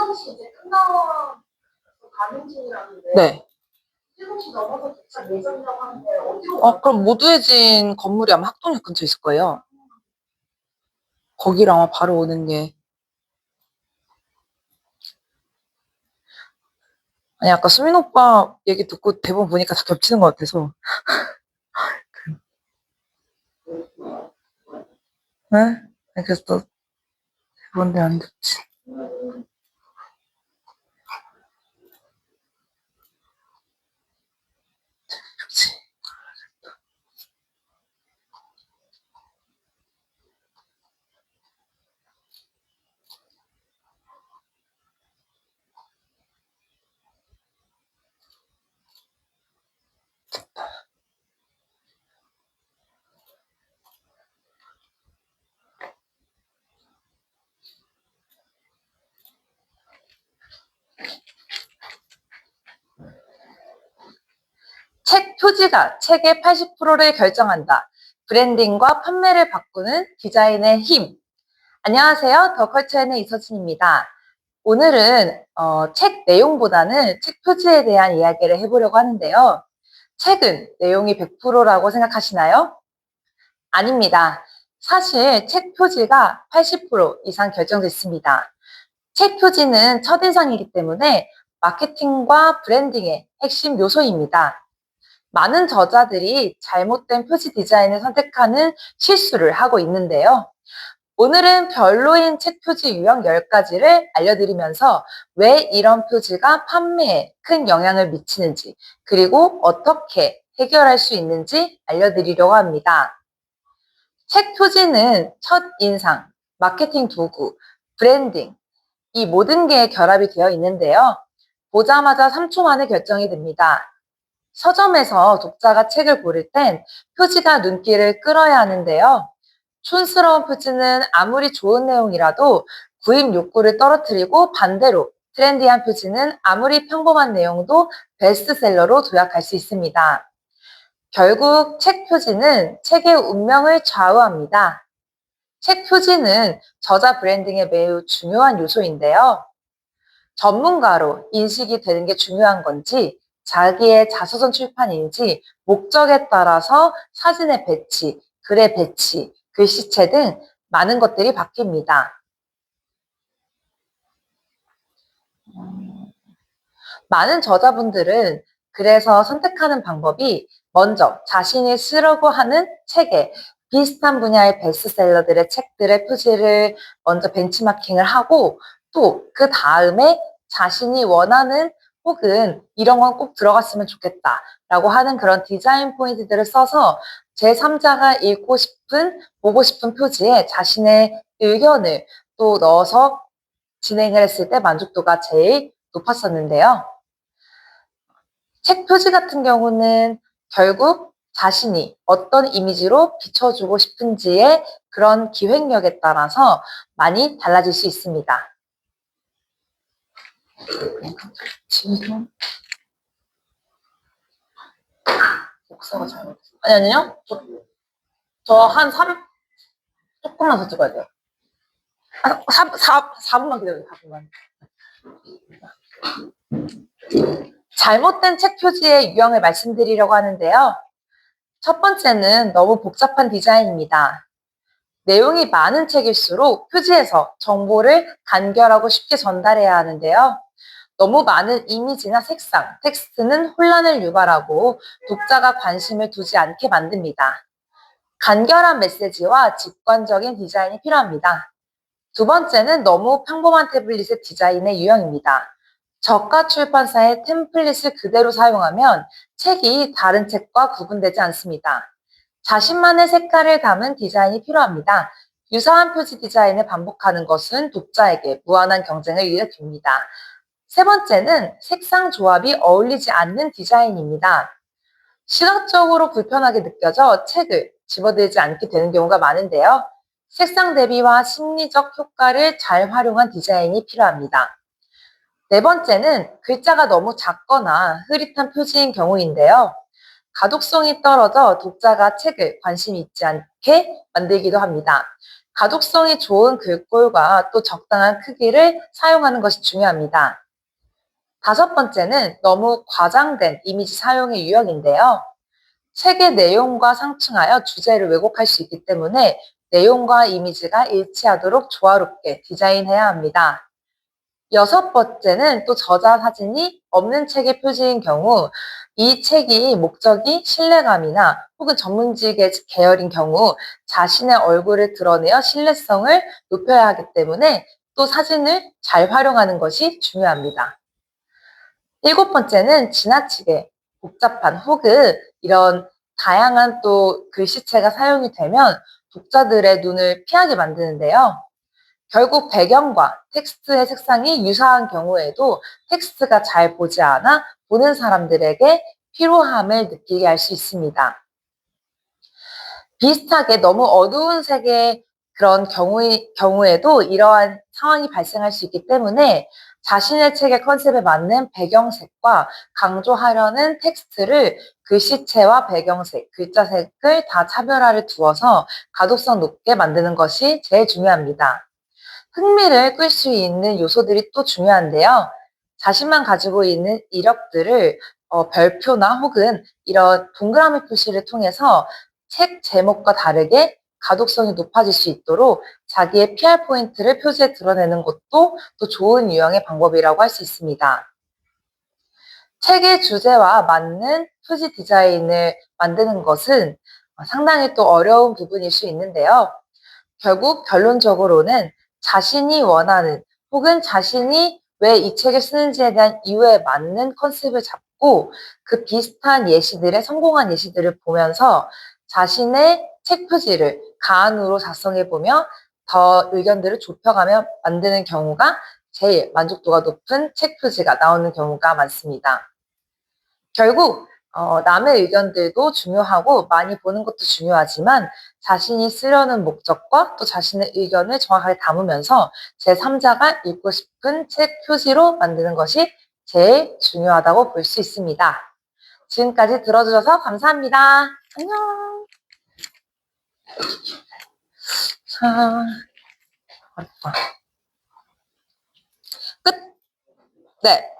혹시 이제 끝나서 가는 중이라는데. 네. 7시 넘어서 도착 예정이라고 하는데 어디로 그럼 모두해진 건물이 아마 학동역 근처에 있을 거예요. 거기를 아마 바로 오는 게. 아니, 아까 수민 오빠 얘기 듣고 대본 보니까 다 겹치는 것 같아서. 네? 그래서 또 대본대 안 겹치. 겹치. 책 표지가 책의 80%를 결정한다. 브랜딩과 판매를 바꾸는 디자인의 힘. 안녕하세요. 더컬처의 이서진입니다. 오늘은 책 내용보다는 책 표지에 대한 이야기를 해보려고 하는데요. 책은 내용이 100%라고 생각하시나요? 아닙니다. 사실 책 표지가 80% 이상 결정됐습니다. 책 표지는 첫인상이기 때문에 마케팅과 브랜딩의 핵심 요소입니다. 많은 저자들이 잘못된 표지 디자인을 선택하는 실수를 하고 있는데요. 오늘은 별로인 책 표지 유형 10가지를 알려드리면서 왜 이런 표지가 판매에 큰 영향을 미치는지, 그리고 어떻게 해결할 수 있는지 알려드리려고 합니다. 책 표지는 첫인상, 마케팅 도구, 브랜딩, 이 모든 게 결합이 되어 있는데요. 보자마자 3초 만에 결정이 됩니다. 서점에서 독자가 책을 고를 땐 표지가 눈길을 끌어야 하는데요. 촌스러운 표지는 아무리 좋은 내용이라도 구입 욕구를 떨어뜨리고, 반대로 트렌디한 표지는 아무리 평범한 내용도 베스트셀러로 도약할 수 있습니다. 결국 책 표지는 책의 운명을 좌우합니다. 책 표지는 저자 브랜딩에 매우 중요한 요소인데요. 전문가로 인식이 되는 게 중요한 건지, 자기의 자서전 출판인지 목적에 따라서 사진의 배치, 글의 배치, 글씨체 등 많은 것들이 바뀝니다. 많은 저자분들은 그래서 선택하는 방법이 먼저 자신이 쓰려고 하는 책에 비슷한 분야의 베스트셀러들의 책들의 표지를 먼저 벤치마킹을 하고, 또 그 다음에 자신이 원하는 혹은 이런 건 꼭 들어갔으면 좋겠다라고 하는 그런 디자인 포인트들을 써서 제3자가 읽고 싶은, 보고 싶은 표지에 자신의 의견을 또 넣어서 진행을 했을 때 만족도가 제일 높았었는데요. 책 표지 같은 경우는 결국 자신이 어떤 이미지로 비춰주고 싶은지의 그런 기획력에 따라서 많이 달라질 수 있습니다. 목사가 잘못했어요. 아니요. 저 한 3, 조금만 더 찍어야 돼요. 4분만 기다려요, 4분만. 잘못된 책 표지의 유형을 말씀드리려고 하는데요. 첫 번째는 너무 복잡한 디자인입니다. 내용이 많은 책일수록 표지에서 정보를 간결하고 쉽게 전달해야 하는데요. 너무 많은 이미지나 색상, 텍스트는 혼란을 유발하고 독자가 관심을 두지 않게 만듭니다. 간결한 메시지와 직관적인 디자인이 필요합니다. 두 번째는 너무 평범한 태블릿의 디자인의 유형입니다. 저가 출판사의 템플릿을 그대로 사용하면 책이 다른 책과 구분되지 않습니다. 자신만의 색깔을 담은 디자인이 필요합니다. 유사한 표지 디자인을 반복하는 것은 독자에게 무한한 경쟁을 일으킵니다. 세 번째는 색상 조합이 어울리지 않는 디자인입니다. 시각적으로 불편하게 느껴져 책을 집어들지 않게 되는 경우가 많은데요. 색상 대비와 심리적 효과를 잘 활용한 디자인이 필요합니다. 네 번째는 글자가 너무 작거나 흐릿한 표지인 경우인데요. 가독성이 떨어져 독자가 책을 관심 있지 않게 만들기도 합니다. 가독성이 좋은 글꼴과 또 적당한 크기를 사용하는 것이 중요합니다. 다섯 번째는 너무 과장된 이미지 사용의 유형인데요. 책의 내용과 상충하여 주제를 왜곡할 수 있기 때문에 내용과 이미지가 일치하도록 조화롭게 디자인해야 합니다. 여섯 번째는 또 저자 사진이 없는 책의 표지인 경우 이 책이 목적이 신뢰감이나 혹은 전문직의 계열인 경우 자신의 얼굴을 드러내어 신뢰성을 높여야 하기 때문에 또 사진을 잘 활용하는 것이 중요합니다. 일곱 번째는 지나치게 복잡한 혹은 이런 다양한 또 글씨체가 사용이 되면 독자들의 눈을 피하게 만드는데요. 결국 배경과 텍스트의 색상이 유사한 경우에도 텍스트가 잘 보지 않아 보는 사람들에게 피로함을 느끼게 할 수 있습니다. 비슷하게 너무 어두운 색의 그런 경우에도 이러한 상황이 발생할 수 있기 때문에 자신의 책의 컨셉에 맞는 배경색과 강조하려는 텍스트를 글씨체와 배경색, 글자색을 다 차별화를 두어서 가독성 높게 만드는 것이 제일 중요합니다. 흥미를 끌 수 있는 요소들이 또 중요한데요. 자신만 가지고 있는 이력들을 별표나 혹은 이런 동그라미 표시를 통해서 책 제목과 다르게 가독성이 높아질 수 있도록 자기의 PR 포인트를 표지에 드러내는 것도 또 좋은 유형의 방법이라고 할 수 있습니다. 책의 주제와 맞는 표지 디자인을 만드는 것은 상당히 또 어려운 부분일 수 있는데요. 결국 결론적으로는 자신이 원하는 혹은 자신이 왜 이 책을 쓰는지에 대한 이유에 맞는 컨셉을 잡고 그 비슷한 예시들의 성공한 예시들을 보면서 자신의 책 표지를 가안으로 작성해보며 더 의견들을 좁혀가며 만드는 경우가 제일 만족도가 높은 책 표지가 나오는 경우가 많습니다. 결국 남의 의견들도 중요하고 많이 보는 것도 중요하지만 자신이 쓰려는 목적과 또 자신의 의견을 정확하게 담으면서 제3자가 읽고 싶은 책 표지로 만드는 것이 제일 중요하다고 볼 수 있습니다. 지금까지 들어주셔서 감사합니다. 안녕. 자, 끝. 네.